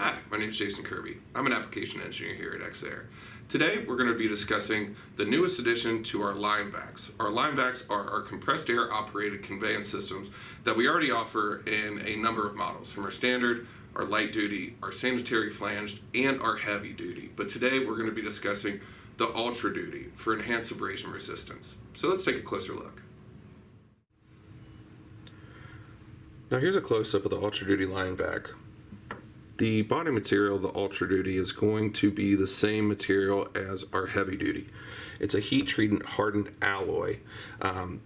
Hi, my name is Jason Kirby. I'm an application engineer here at EXAIR. Today we're going to be discussing the newest addition to our line Vacs. Our line Vacs are our compressed air operated conveyance systems that we already offer in a number of models, from our standard, our light duty, our sanitary flanged, and our heavy duty. But today we're going to be discussing the ultra duty for enhanced abrasion resistance. So let's take a closer look. Now here's a close-up of the ultra duty line Vac. The body material of the ultra duty is going to be the same material as our heavy duty. It's a heat treated hardened alloy,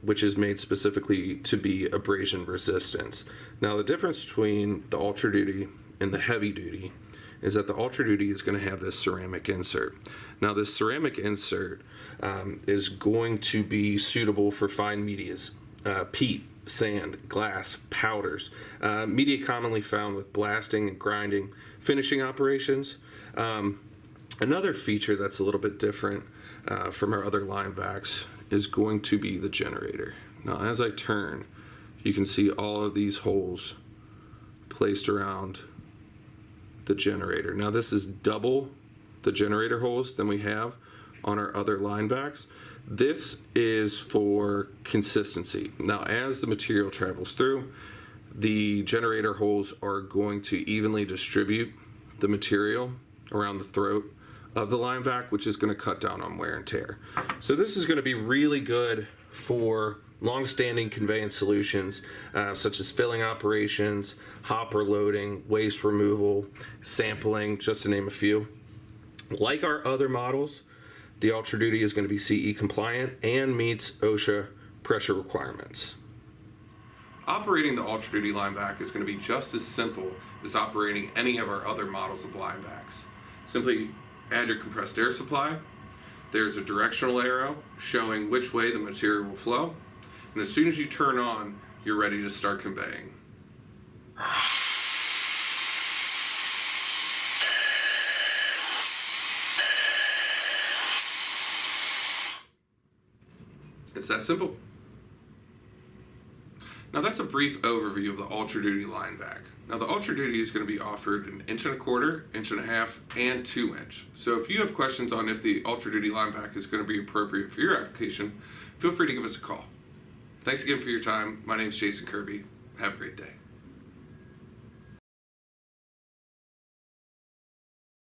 which is made specifically to be abrasion resistant. Now the difference between the ultra duty and the heavy duty is that the ultra duty is going to have this ceramic insert. Now this ceramic insert is going to be suitable for fine medias, peat, sand, glass, powders, media commonly found with blasting and grinding, finishing operations. Another feature that's a little bit different from our other line Vacs is going to be the generator. Now as I turn, you can see all of these holes placed around the generator. Now this is double the generator holes than we have on our other line Vacs. This is for consistency. Now as the material travels through, the generator holes are going to evenly distribute the material around the throat of the line Vac, which is going to cut down on wear and tear. So this is going to be really good for long-standing conveyance solutions such as filling operations, hopper loading, waste removal, sampling, just to name a few. Like our other models, the Ultra Duty is going to be CE compliant and meets OSHA pressure requirements. Operating the Ultra Duty line Vac is going to be just as simple as operating any of our other models of line Vacs. Simply add your compressed air supply. There's a directional arrow showing which way the material will flow. And as soon as you turn on, you're ready to start conveying. It's that simple. Now that's a brief overview of the Ultra Duty line Vac. Now the Ultra Duty is going to be offered an 1.25 inch, 1.5 inch, and 2 inch. So if you have questions on if the Ultra Duty line Vac is going to be appropriate for your application, feel free to give us a call. Thanks again for your time. My name is Jason Kirby. Have a great day.